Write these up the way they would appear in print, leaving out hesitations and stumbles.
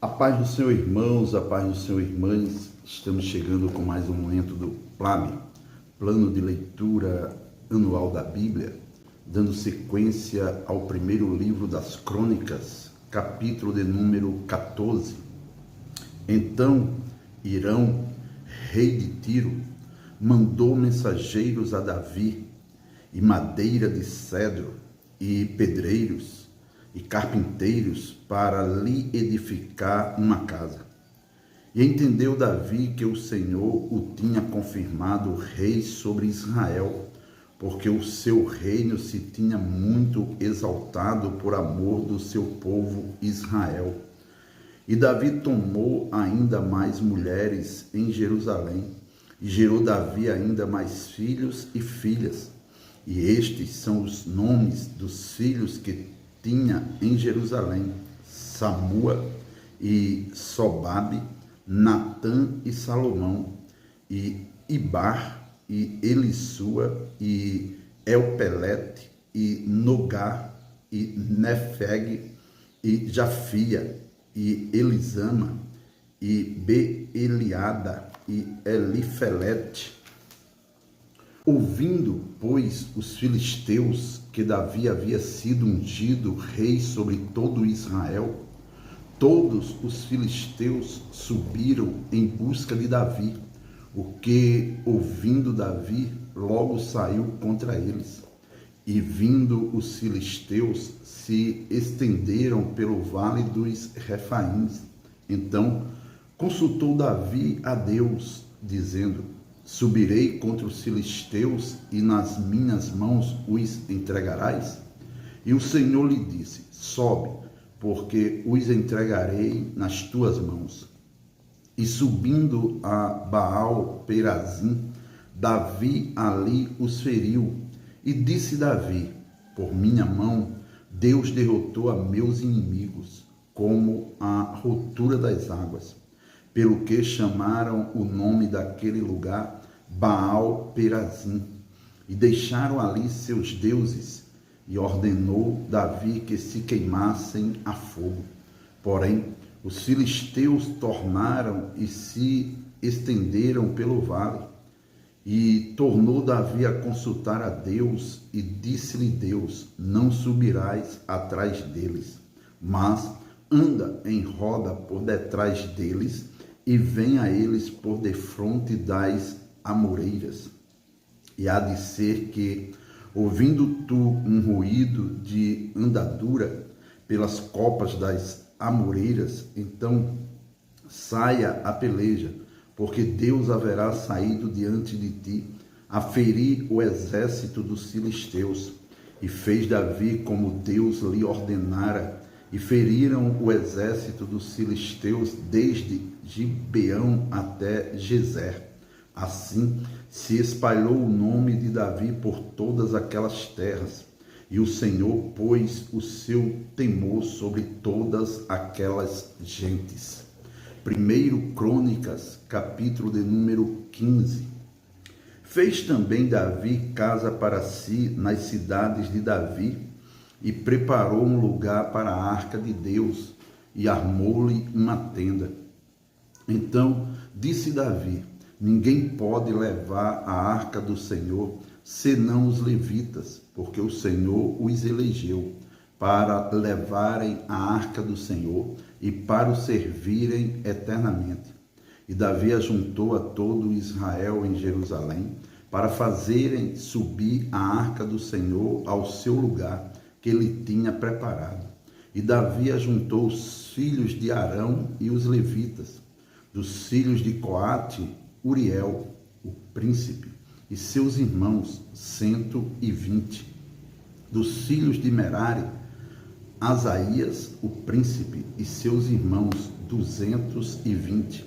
A paz do Senhor, irmãos, a paz do Senhor, irmãs. Estamos chegando com mais um momento do PLAB, Plano de Leitura Anual da Bíblia, dando sequência ao primeiro livro das Crônicas, capítulo de número 14. Então, Hirão, rei de Tiro, mandou mensageiros a Davi, e madeira de cedro, e pedreiros, e carpinteiros para lhe edificar uma casa. E entendeu Davi que o Senhor o tinha confirmado rei sobre Israel, porque o seu reino se tinha muito exaltado por amor do seu povo Israel. E Davi tomou ainda mais mulheres em Jerusalém, e gerou Davi ainda mais filhos e filhas. E estes são os nomes dos filhos que tinha em Jerusalém: Samua e Sobabe, Natã e Salomão, e Ibar e Elissua e Elpelete e Nogá e Nefeg e Jafia e Elisama e Beeliada e Elifelete. Ouvindo, pois, os filisteus que Davi havia sido ungido rei sobre todo Israel, todos os filisteus subiram em busca de Davi, o que, ouvindo Davi, logo saiu contra eles. E vindo os filisteus, se estenderam pelo vale dos Refaíns. Então consultou Davi a Deus, dizendo: subirei contra os filisteus e nas minhas mãos os entregarás? E o Senhor lhe disse: sobe, porque os entregarei nas tuas mãos. E subindo a Baal-Perazim, Davi ali os feriu. E disse Davi: por minha mão Deus derrotou a meus inimigos, como a rotura das águas. Pelo que chamaram o nome daquele lugar Baal-Perazim, e deixaram ali seus deuses, e ordenou Davi que se queimassem a fogo. Porém, os filisteus tornaram e se estenderam pelo vale. E tornou Davi a consultar a Deus, e disse-lhe Deus: não subirás atrás deles, mas anda em roda por detrás deles, e vem a eles por defronte das amoreiras. E há de ser que, ouvindo tu um ruído de andadura pelas copas das amoreiras, então saia a peleja, porque Deus haverá saído diante de ti a ferir o exército dos filisteus. E fez Davi como Deus lhe ordenara, e feriram o exército dos filisteus desde Gibeão até Gezer. Assim se espalhou o nome de Davi por todas aquelas terras, e o Senhor pôs o seu temor sobre todas aquelas gentes. 1 Crônicas, capítulo de número 15. Fez também Davi casa para si nas cidades de Davi, e preparou um lugar para a arca de Deus, e armou-lhe uma tenda. Então disse Davi: ninguém pode levar a arca do Senhor, senão os levitas, porque o Senhor os elegeu para levarem a arca do Senhor e para o servirem eternamente. E Davi ajuntou a todo Israel em Jerusalém para fazerem subir a arca do Senhor ao seu lugar que ele tinha preparado. E Davi ajuntou os filhos de Arão e os levitas, dos filhos de Coate, Uriel, o príncipe, e seus irmãos, 120, dos filhos de Merari, Asaías, o príncipe, e seus irmãos, 220,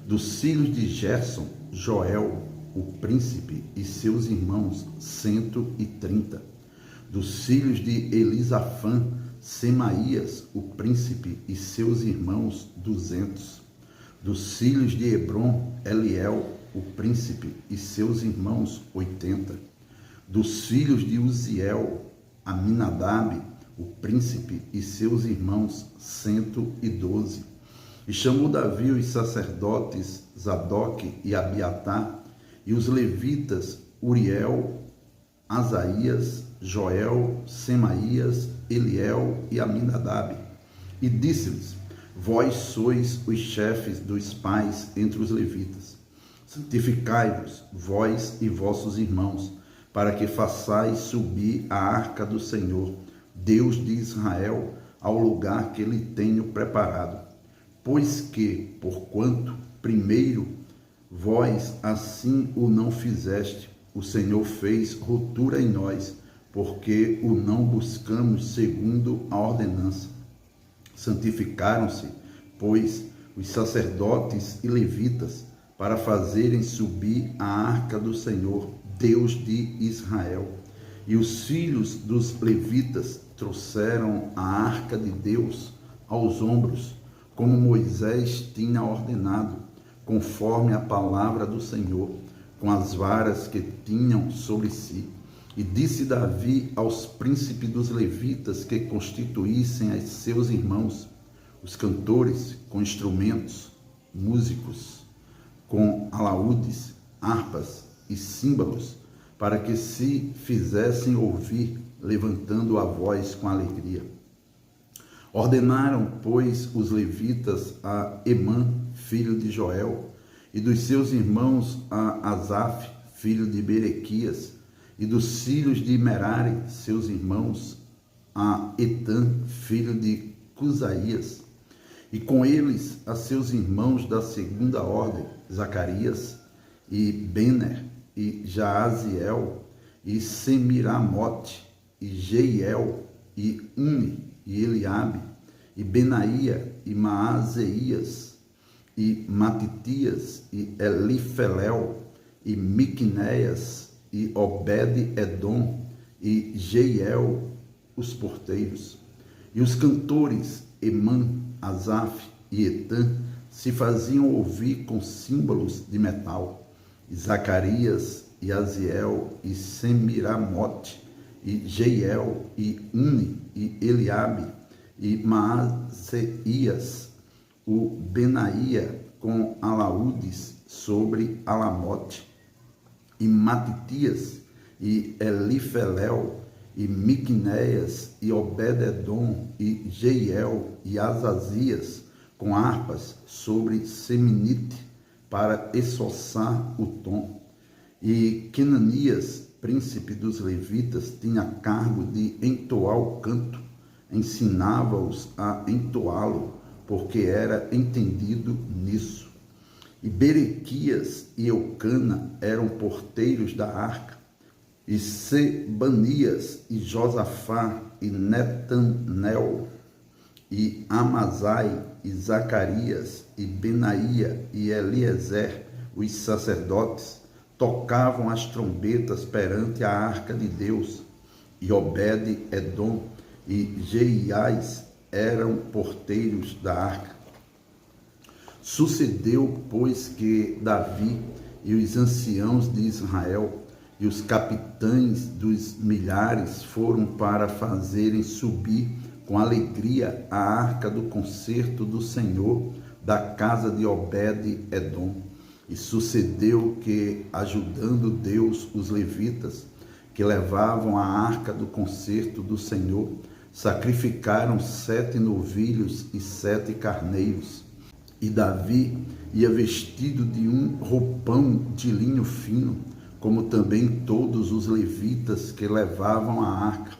dos filhos de Gerson, Joel, o príncipe, e seus irmãos, 130, dos filhos de Elisafã, Semaías, o príncipe, e seus irmãos, 200, dos filhos de Hebron, Eliel, o príncipe, e seus irmãos, 80, dos filhos de Uziel, Aminadab, o príncipe, e seus irmãos, 112, E chamou Davi os sacerdotes Zadoque e Abiatar, e os levitas Uriel, Asaías, Joel, Semaías, Eliel e Aminadab. E disse-lhes: Vós sois os chefes dos pais entre os levitas. Santificai-vos, vós e vossos irmãos, para que façais subir a arca do Senhor, Deus de Israel, ao lugar que lhe tenho preparado. Pois que, porquanto, primeiro, vós assim o não fizeste, o Senhor fez ruptura em nós, porque o não buscamos segundo a ordenança. Santificaram-se, pois, os sacerdotes e levitas, para fazerem subir a arca do Senhor, Deus de Israel. E os filhos dos levitas trouxeram a arca de Deus aos ombros, como Moisés tinha ordenado, conforme a palavra do Senhor, com as varas que tinham sobre si. E disse Davi aos príncipes dos levitas que constituíssem a seus irmãos, os cantores com instrumentos, músicos, com alaúdes, harpas e símbolos, para que se fizessem ouvir, levantando a voz com alegria. Ordenaram, pois, os levitas a Emã, filho de Joel, e dos seus irmãos a Asaf, filho de Berequias, e dos filhos de Merari, seus irmãos, a Etã, filho de Cusaías, e com eles a seus irmãos da segunda ordem, Zacarias, e Bener, e Jaaziel, e Semiramote, e Jeiel, e Uni, e Eliabe, e Benaía, e Maazeias, e Matitias, e Elifelel, e Miqunéias, e Obed-Edom, e Jeiel, os porteiros. E os cantores Emã, Asaf e Etã se faziam ouvir com símbolos de metal. E Zacarias, e Aziel, e Semiramote, e Jeiel, e Uni, e Eliabe, e Maazeias, o Benaía, com alaúdes sobre alamote, e Matitias, e Elifelel, e Miqunéias, e Obed-Edom, e Jeiel, e Azazias, com harpas sobre seminite, para essoçar o tom. E Quenanias, príncipe dos levitas, tinha cargo de entoar o canto, ensinava-os a entoá-lo, porque era entendido nisso. E Berequias e Eucana eram porteiros da arca, e Sebanias e Josafá e Netanel e Amazai e Zacarias e Benaía e Eliezer, os sacerdotes, tocavam as trombetas perante a arca de Deus, e Obed-Edom e Jeiás eram porteiros da arca. Sucedeu, pois, que Davi e os anciãos de Israel e os capitães dos milhares foram para fazerem subir com alegria a arca do concerto do Senhor da casa de Obed-Edom. E sucedeu que, ajudando Deus os levitas, que levavam a arca do concerto do Senhor, sacrificaram 7 novilhos e 7 carneiros. E Davi ia vestido de um roupão de linho fino, como também todos os levitas que levavam a arca,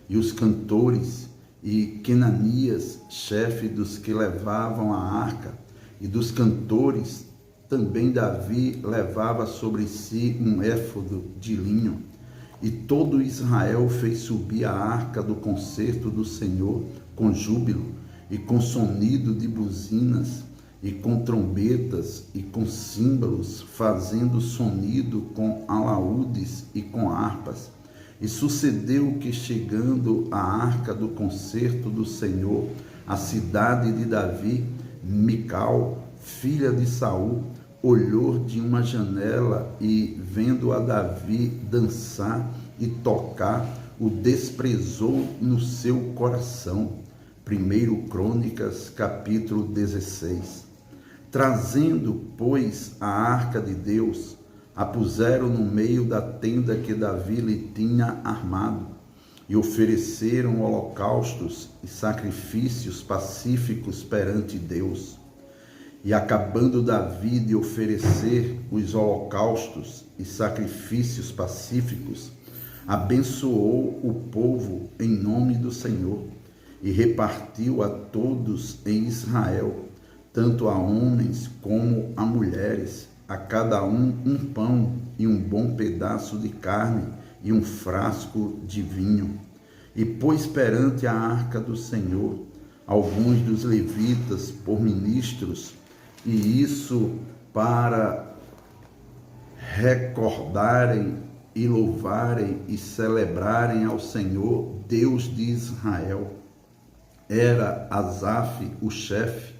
e os cantores, e Quenanias, chefe dos que levavam a arca, e dos cantores, também Davi levava sobre si um éfodo de linho. E todo Israel fez subir a arca do concerto do Senhor com júbilo, e com sonido de buzinas, e com trombetas, e com símbolos, fazendo sonido com alaúdes e com harpas. E sucedeu que, chegando a arca do concerto do Senhor, a cidade de Davi, Mical, filha de Saul, olhou de uma janela e, vendo a Davi dançar e tocar, o desprezou no seu coração. 1 Crônicas, capítulo 16. Trazendo, pois, a arca de Deus, a puseram no meio da tenda que Davi lhe tinha armado, e ofereceram holocaustos e sacrifícios pacíficos perante Deus. E acabando Davi de oferecer os holocaustos e sacrifícios pacíficos, abençoou o povo em nome do Senhor e repartiu a todos em Israel, tanto a homens como a mulheres, a cada um pão e um bom pedaço de carne e um frasco de vinho. E pôs perante a arca do Senhor alguns dos levitas por ministros, e isso para recordarem e louvarem e celebrarem ao Senhor, Deus de Israel. Era Asaf o chefe,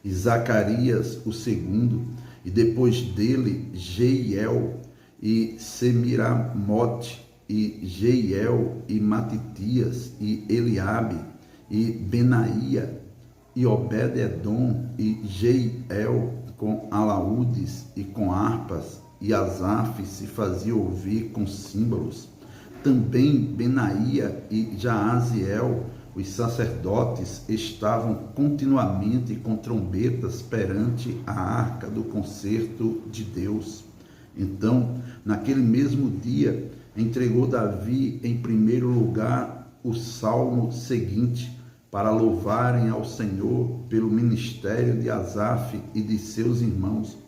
e Zacarias o segundo, e depois dele Jeiel e Semiramote, e Jeiel e Matitias, e Eliabe, e Benaía, e Obed-edom, e Jeiel com alaúdes e com harpas, e Asaf se fazia ouvir com símbolos. Também Benaía e Jaaziel, os sacerdotes, estavam continuamente com trombetas perante a arca do concerto de Deus. Então, naquele mesmo dia, entregou Davi em primeiro lugar o salmo seguinte, para louvarem ao Senhor pelo ministério de Asaf e de seus irmãos.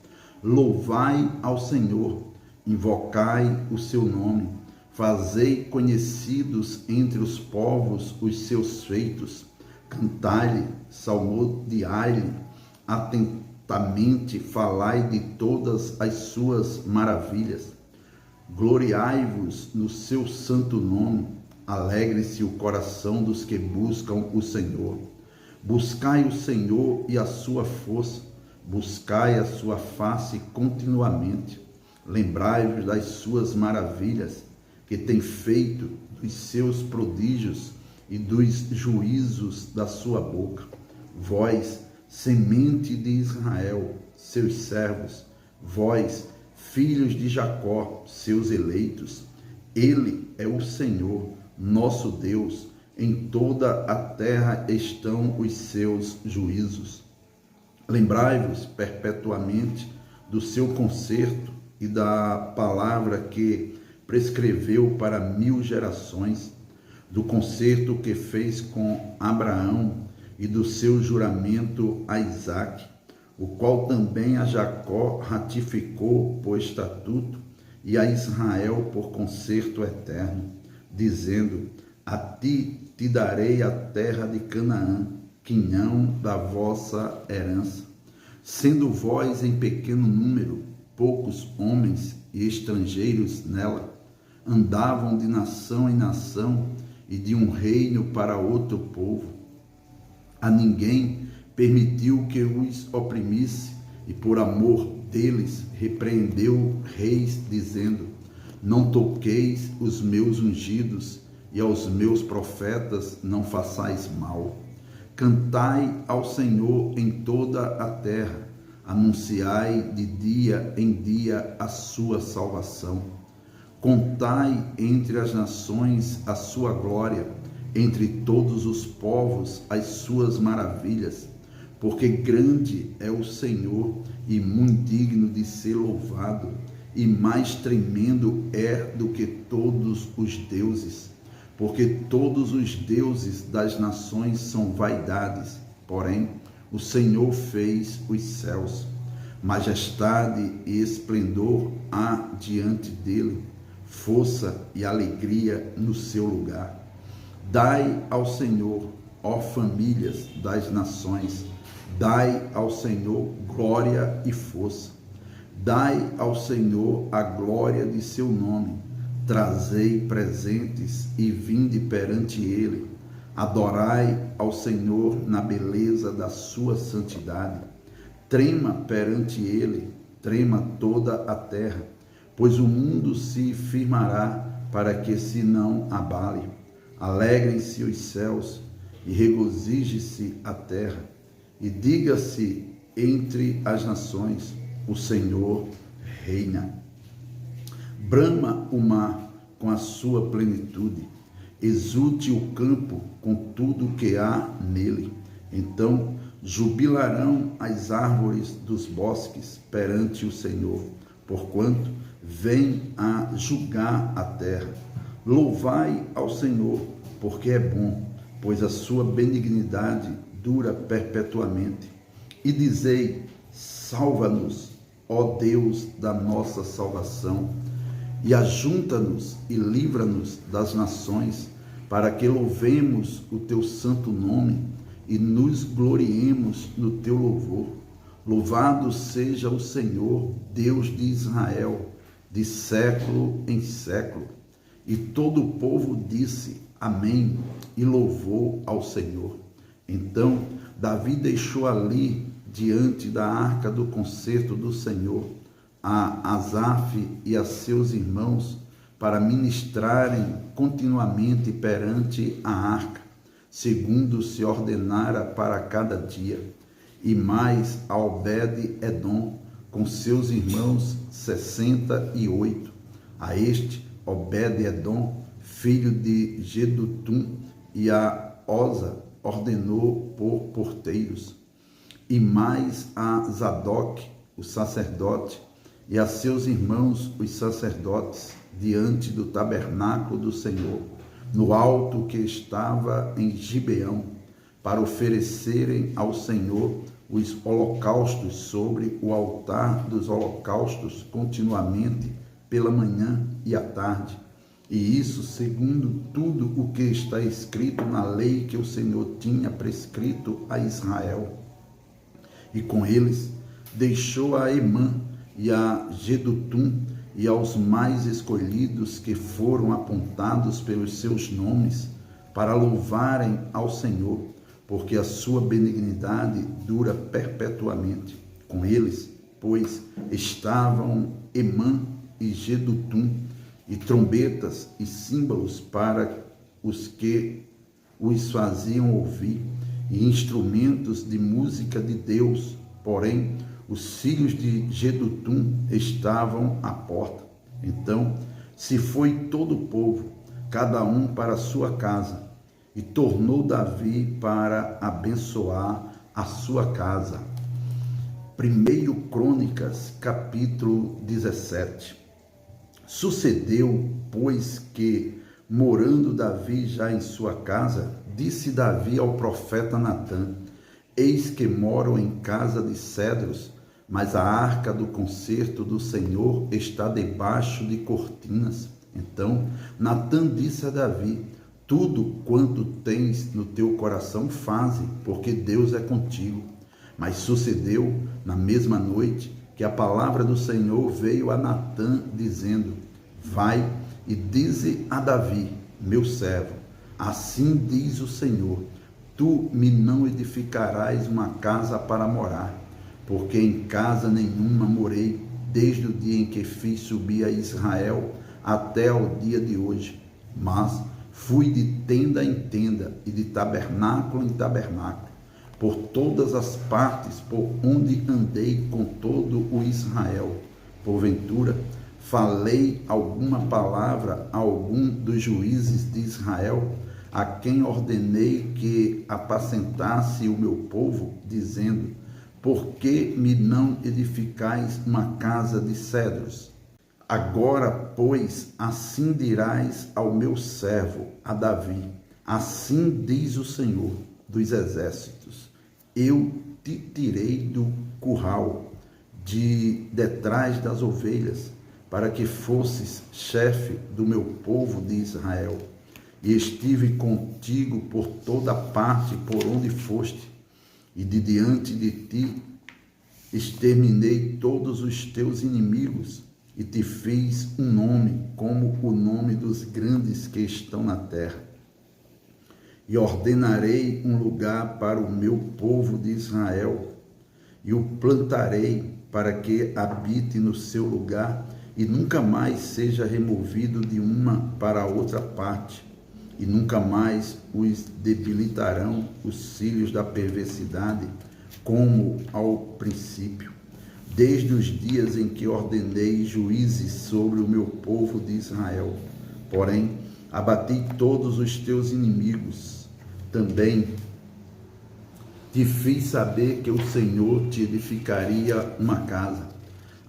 Louvai ao Senhor, invocai o seu nome, fazei conhecidos entre os povos os seus feitos, cantai-lhe, salmodiai-lhe, atentamente falai de todas as suas maravilhas. Gloriai-vos no seu santo nome, alegre-se o coração dos que buscam o Senhor. Buscai o Senhor e a sua força, buscai a sua face continuamente. Lembrai-vos das suas maravilhas, que tem feito, dos seus prodígios e dos juízos da sua boca. Vós, semente de Israel, seus servos, vós, filhos de Jacó, seus eleitos. Ele é o Senhor, nosso Deus, em toda a terra estão os seus juízos. Lembrai-vos perpetuamente do seu concerto e da palavra que prescreveu para 1000 gerações, do concerto que fez com Abraão e do seu juramento a Isaque, o qual também a Jacó ratificou por estatuto e a Israel por concerto eterno, dizendo: a ti te darei a terra de Canaã, quinhão da vossa herança. Sendo vós em pequeno número, poucos homens e estrangeiros nela, andavam de nação em nação e de um reino para outro povo. A ninguém permitiu que os oprimisse, e por amor deles repreendeu reis, dizendo: não toqueis os meus ungidos, e aos meus profetas não façais mal. Cantai ao Senhor em toda a terra, anunciai de dia em dia a sua salvação. Contai entre as nações a sua glória, entre todos os povos as suas maravilhas, porque grande é o Senhor e muito digno de ser louvado, e mais tremendo é do que todos os deuses, porque todos os deuses das nações são vaidades, porém o Senhor fez os céus. Majestade e esplendor há diante dele, força e alegria no seu lugar. Dai ao Senhor, ó famílias das nações, dai ao Senhor glória e força. Dai ao Senhor a glória de seu nome, trazei presentes e vinde perante ele. Adorai ao Senhor na beleza da sua santidade. Trema perante ele, trema toda a terra, pois o mundo se firmará para que se não abale. Alegrem-se os céus e regozije-se a terra, e diga-se entre as nações: o Senhor reina. Brama o mar com a sua plenitude, exulte o campo com tudo o que há nele. Então jubilarão as árvores dos bosques perante o Senhor, porquanto vem a julgar a terra. Louvai ao Senhor, porque é bom, pois a sua benignidade dura perpetuamente. E dizei: salva-nos, ó Deus da nossa salvação, e ajunta-nos e livra-nos das nações, para que louvemos o teu santo nome e nos gloriemos no teu louvor. Louvado seja o Senhor, Deus de Israel, de século em século. E todo o povo disse: Amém, e louvou ao Senhor. Então Davi deixou ali, diante da arca do concerto do Senhor, a Asaf e a seus irmãos, para ministrarem continuamente perante a arca, segundo se ordenara para cada dia, e mais a Obed-edom com seus irmãos 68. A este Obed-edom, filho de Jedutum, e a Osa ordenou por porteiros, e mais a Zadok, o sacerdote, e a seus irmãos os sacerdotes, diante do tabernáculo do Senhor, no alto que estava em Gibeão, para oferecerem ao Senhor os holocaustos sobre o altar dos holocaustos continuamente, pela manhã e à tarde. E isso segundo tudo o que está escrito na lei que o Senhor tinha prescrito a Israel. E com eles deixou a Emã e a Jedutum e aos mais escolhidos que foram apontados pelos seus nomes, para louvarem ao Senhor, porque a sua benignidade dura perpetuamente. Com eles, pois, estavam Emã e Jedutum, e trombetas e símbolos para os que os faziam ouvir, e instrumentos de música de Deus. Porém, os filhos de Jedutum estavam à porta. Então se foi todo o povo, cada um para a sua casa, e tornou Davi para abençoar a sua casa. 1 Crônicas, capítulo 17. Sucedeu, pois, que, morando Davi já em sua casa, disse Davi ao profeta Natã: Eis que moro em casa de cedros, mas a arca do concerto do Senhor está debaixo de cortinas. Então Natã disse a Davi: Tudo quanto tens no teu coração faze, porque Deus é contigo. Mas sucedeu na mesma noite que a palavra do Senhor veio a Natã, dizendo: Vai e dize a Davi, meu servo: Assim diz o Senhor: Tu me não edificarás uma casa para morar, porque em casa nenhuma morei, desde o dia em que fiz subir a Israel até ao dia de hoje. Mas fui de tenda em tenda e de tabernáculo em tabernáculo, por todas as partes por onde andei com todo o Israel. Porventura, falei alguma palavra a algum dos juízes de Israel, a quem ordenei que apacentasse o meu povo, dizendo: Por que me não edificais uma casa de cedros? Agora, pois, assim dirás ao meu servo, a Davi: Assim diz o Senhor dos exércitos: Eu te tirei do curral, de detrás das ovelhas, para que fosses chefe do meu povo de Israel. E estive contigo por toda parte por onde foste, e de diante de ti exterminei todos os teus inimigos, e te fiz um nome como o nome dos grandes que estão na terra. E ordenarei um lugar para o meu povo de Israel, e o plantarei para que habite no seu lugar, e nunca mais seja removido de uma para outra parte. e nunca mais os debilitarão os filhos da perversidade, como ao princípio, desde os dias em que ordenei juízes sobre o meu povo de Israel. Porém, abati todos os teus inimigos. Também te fiz saber que o Senhor te edificaria uma casa.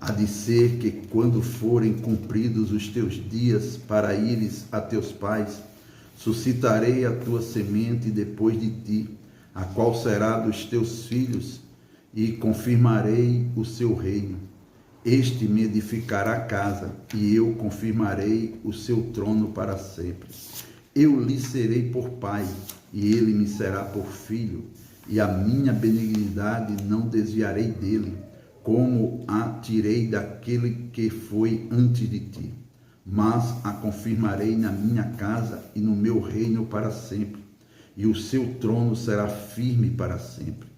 Há de ser que, quando forem cumpridos os teus dias para ires a teus pais, suscitarei a tua semente depois de ti, a qual será dos teus filhos, e confirmarei o seu reino. Este me edificará casa, e eu confirmarei o seu trono para sempre. Eu lhe serei por pai, e ele me será por filho, e a minha benignidade não desviarei dele, como a tirei daquele que foi antes de ti. Mas a confirmarei na minha casa e no meu reino para sempre, e o seu trono será firme para sempre.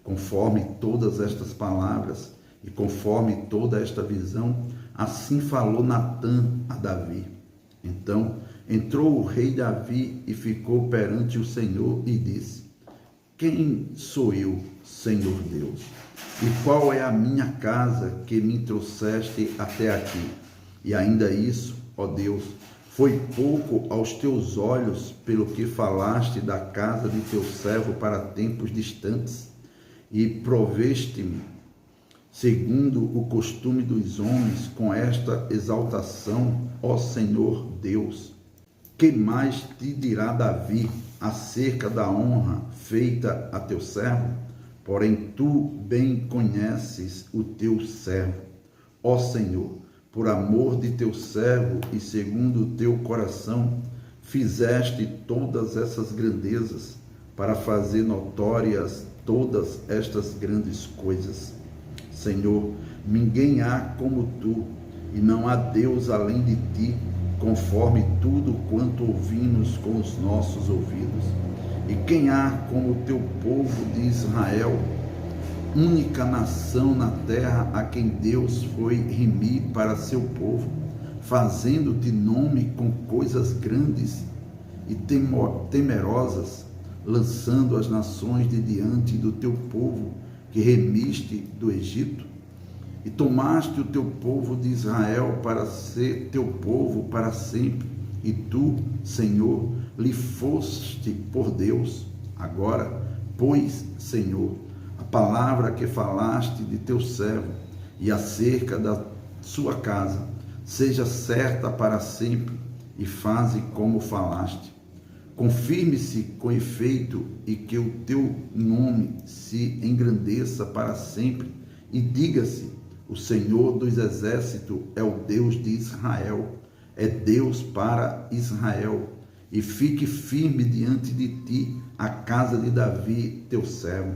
Conforme todas estas palavras e conforme toda esta visão, assim falou Natã a Davi. Então entrou o rei Davi e ficou perante o Senhor e disse: Quem sou eu, Senhor Deus? E qual é a minha casa que me trouxeste até aqui? E ainda isso, ó Deus, foi pouco aos teus olhos pelo que falaste da casa de teu servo para tempos distantes, e proveste-me, segundo o costume dos homens, com esta exaltação, ó Senhor Deus. Que mais te dirá Davi acerca da honra feita a teu servo? Porém, tu bem conheces o teu servo, ó Senhor. Por amor de teu servo e segundo o teu coração, fizeste todas essas grandezas, para fazer notórias todas estas grandes coisas. Senhor, ninguém há como tu, e não há Deus além de ti, conforme tudo quanto ouvimos com os nossos ouvidos. E quem há como o teu povo de Israel, única nação na terra a quem Deus foi remir para seu povo, fazendo-te nome com coisas grandes e temerosas, lançando as nações de diante do teu povo que remiste do Egito, e tomaste o teu povo de Israel para ser teu povo para sempre, e tu, Senhor, lhe foste por Deus. Agora, pois, Senhor, a palavra que falaste de teu servo e acerca da sua casa, seja certa para sempre, e faze como falaste. Confirme-se com efeito, e que o teu nome se engrandeça para sempre, e diga-se: o Senhor dos exércitos é o Deus de Israel, é Deus para Israel, e fique firme diante de ti a casa de Davi, teu servo,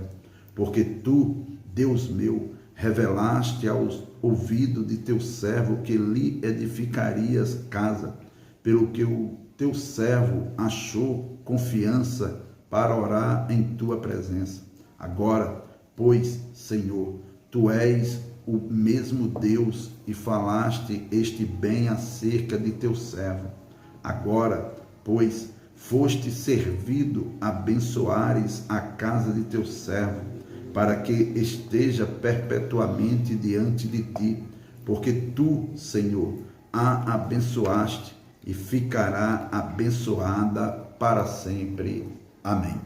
porque tu, Deus meu, revelaste ao ouvido de teu servo que lhe edificarias casa, pelo que o teu servo achou confiança para orar em tua presença. Agora, pois, Senhor, tu és o mesmo Deus e falaste este bem acerca de teu servo. Agora, pois, foste servido abençoares a casa de teu servo, para que esteja perpetuamente diante de ti, porque tu, Senhor, a abençoaste e ficará abençoada para sempre. Amém.